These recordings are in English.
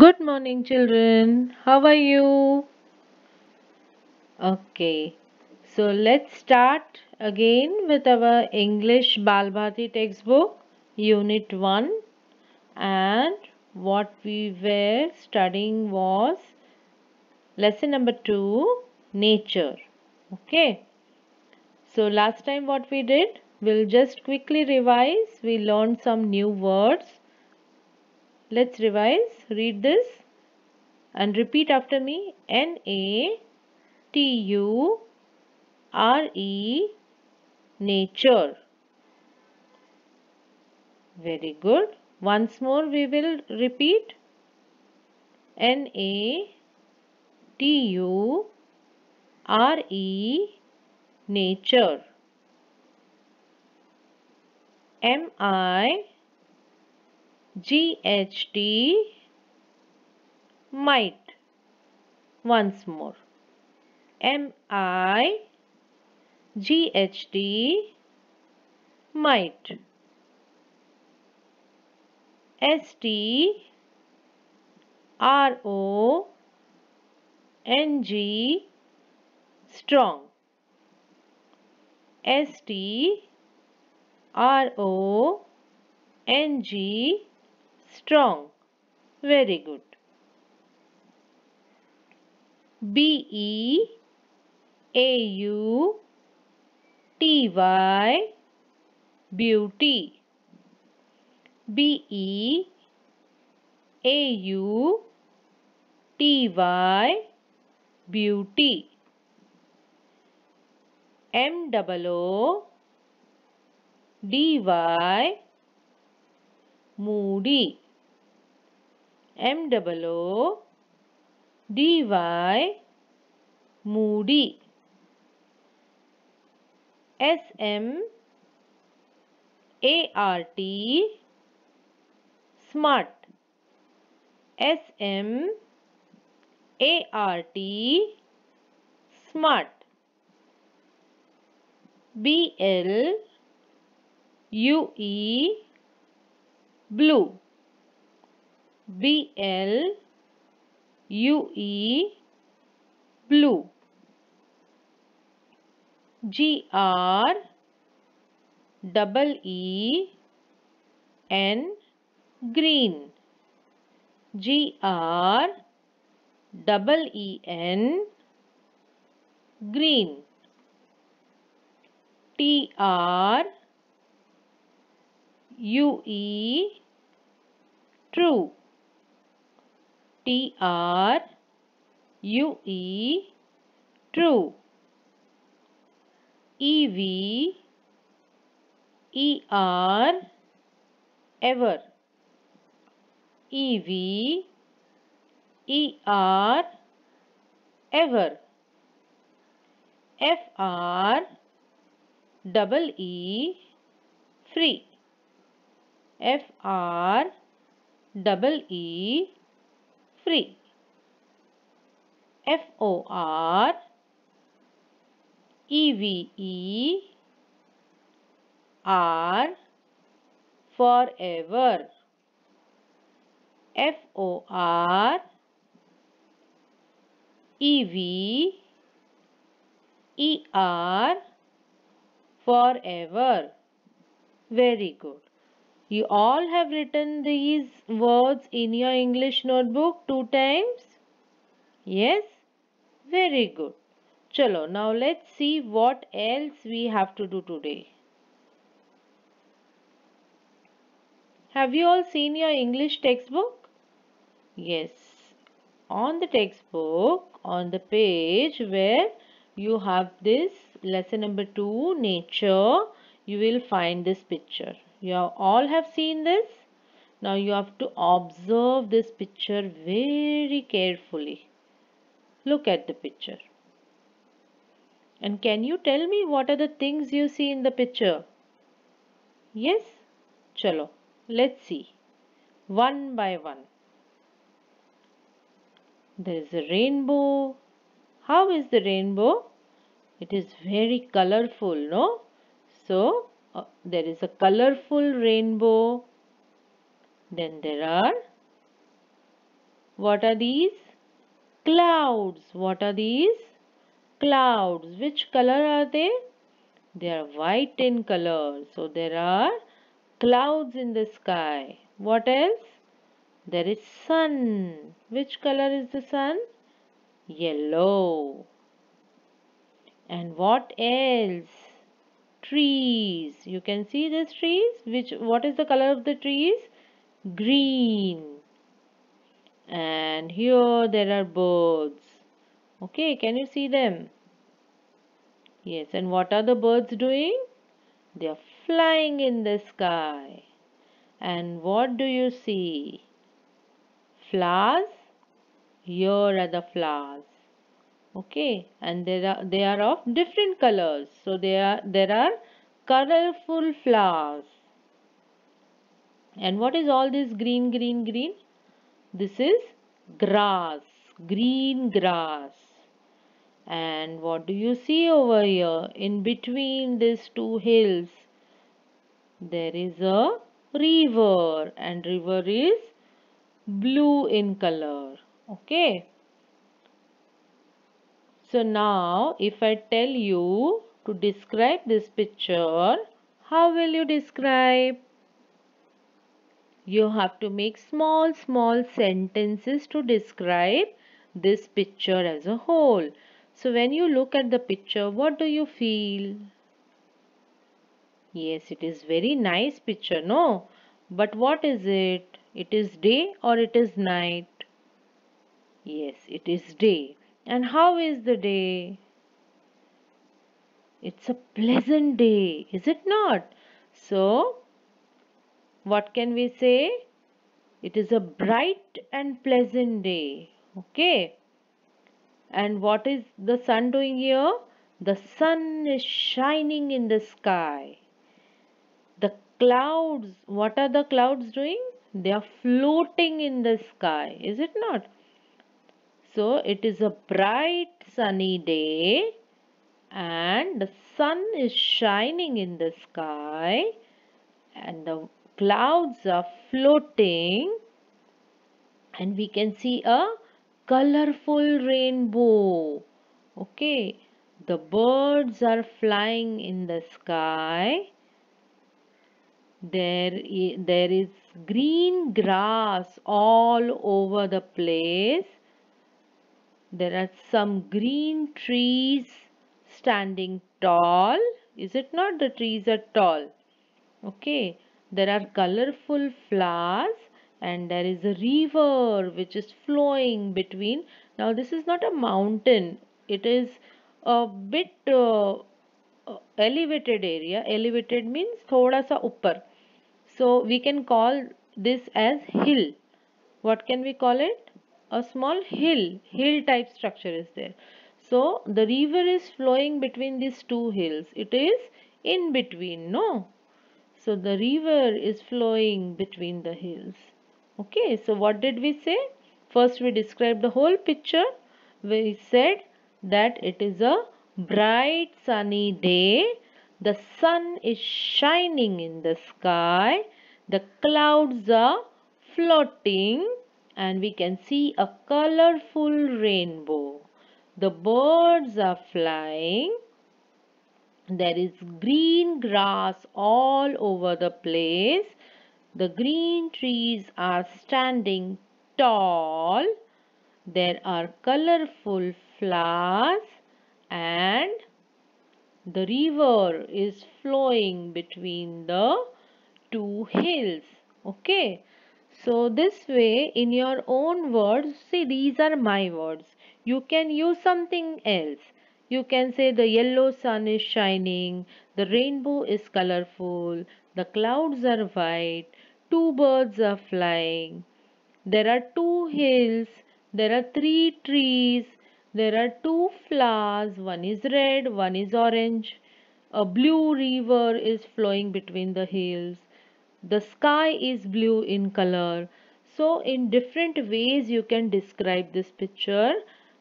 Good morning, children. How are you? Okay, so let's start again with our English Balbharati textbook, Unit 1. And what we were studying was lesson number 2, Nature. Okay, so last time what we did, we'll just quickly revise. We learned some new words. Let's revise. Read this and repeat after me. Nature. Nature. Very good. Once more we will repeat. Nature. Nature. Might. Might. Once more. Might. Might. Strong. Strong. Strong. Strong. Very good. Beauty. Beauty. Beauty. Beauty. Moody. Moody. Moody. Smart. Smart. Smart. Smart. Blue. Blue. Blue. Green. Green. Green. True. True. Ever. Ever. Free. Free. Forever. Forever. Very good. You all have written these words in your English notebook 2 times? Yes? Very good. Chalo, now let's see what else we have to do today. Have you all seen your English textbook? Yes. On the textbook, on the page where you have this lesson number 2, nature, you will find this picture. You all have seen this? Now you have to observe this picture very carefully. Look at the picture. And can you tell me what are the things you see in the picture? Yes? Chalo, let's see. One by one. There is a rainbow. How is the rainbow? It is very colorful, no? So, there is a colorful rainbow. Then there are What are these? Clouds. What are these? Clouds. Which color are they? They are white in color. So there are clouds in the sky. What else? There is sun. Which color is the sun? Yellow. And what else? Trees. You can see these trees. What is the color of the trees? Green. And here there are birds. Okay, can you see them? Yes, and what are the birds doing? They are flying in the sky. And what do you see? Flowers? Here are the flowers. Okay, and they are of different colors. So there are colorful flowers. And what is all this green, green, green? This is grass, green grass. And what do you see over here? In between these two hills, there is a river, and river is blue in color. Okay. So now if I tell you to describe this picture, how will you describe? You have to make small sentences to describe this picture as a whole. So when you look at the picture, what do you feel? Yes, it is very nice picture, no? But what is it? It is day or it is night? Yes, it is day. And how is the day? It's a pleasant day, is it not? So, what can we say? It is a bright and pleasant day. Okay. And what is the sun doing here? The sun is shining in the sky. The clouds, what are the clouds doing? They are floating in the sky, is it not? So it is a bright sunny day and the sun is shining in the sky and the clouds are floating and we can see a colorful rainbow. Okay, the birds are flying in the sky. There is green grass all over the place. There are some green trees standing tall. Is it not? The trees are tall. Okay. There are colorful flowers and there is a river which is flowing between. Now this is not a mountain. It is a bit elevated area. Elevated means thoda sa upper. So we can call this as hill. What can we call it? A small hill type structure is there. So the river is flowing between these two hills. It is in between, no? So the river is flowing between the hills. Okay, so what did we say? First we described the whole picture. We said that it is a bright sunny day. The sun is shining in the sky. The clouds are floating and we can see a colorful rainbow. The birds are flying. There is green grass all over the place. The green trees are standing tall. There are colorful flowers and the river is flowing between the two hills. Okay. So this way in your own words, see these are my words. You can use something else. You can say the yellow sun is shining, the rainbow is colorful, the clouds are white, two birds are flying. There are two hills, there are three trees, there are two flowers, one is red, one is orange. A blue river is flowing between the hills. The sky is blue in color. So in different ways you can describe this picture.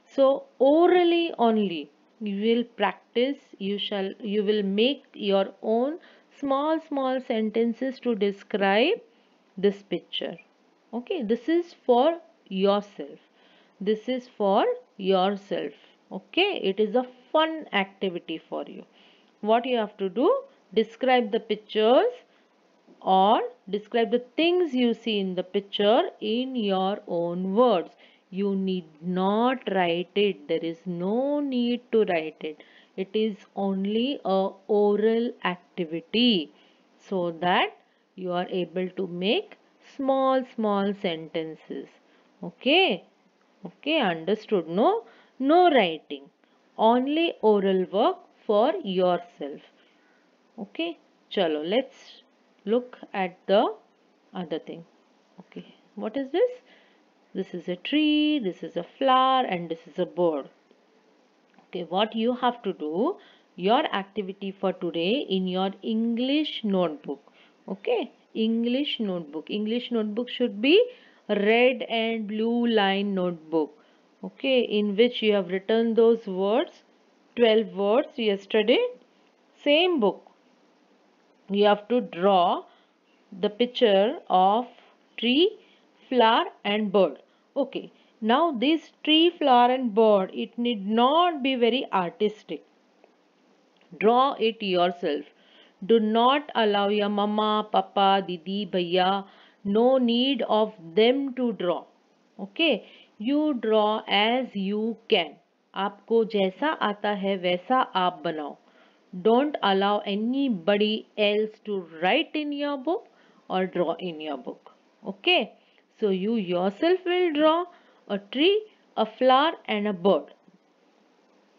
So orally only you will practice, you will make your own small sentences to describe this picture. Okay, this is for yourself. This is for yourself. Okay, it is a fun activity for you. What you have to do, describe the pictures or describe the things you see in the picture in your own words. You need not write it. There is no need to write it. It is only a oral activity so that you are able to make small sentences. Okay? Okay, understood. No writing. Only oral work for yourself. Okay, chalo, let's look at the other thing. Okay, what is this? This is a tree, this is a flower, and this is a bird. Okay, what you have to do, your activity for today in your English notebook. Okay, English notebook. English notebook should be red and blue line notebook. Okay, in which you have written those words, 12 words yesterday. Same book, you have to draw the picture of tree, flower and bird. Okay, now this tree, flower and bird, it need not be very artistic. Draw it yourself. Do not allow your mama, papa, didi, bhaiya, no need of them to draw. Okay, you draw as you can. आपको जैसा आता है वैसा आप बनाओ. Don't allow anybody else to write in your book or draw in your book. Okay, so you yourself will draw a tree, a flower and a bird.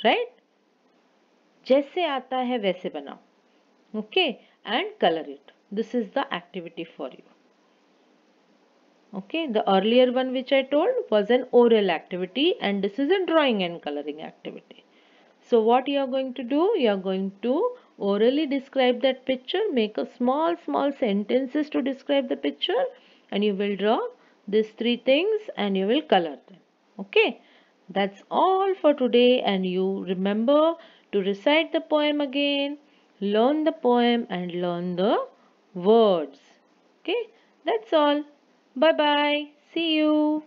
Right? जैसे आता है वैसे बनाओ. Okay, and color it. This is the activity for you. Okay, the earlier one which I told was an oral activity and this is a drawing and coloring activity. So what you are going to do, you are going to orally describe that picture, make a small sentences to describe the picture and you will draw these three things and you will color them. Okay, that's all for today and you remember to recite the poem again, learn the poem and learn the words. Okay, that's all. Bye bye. See you.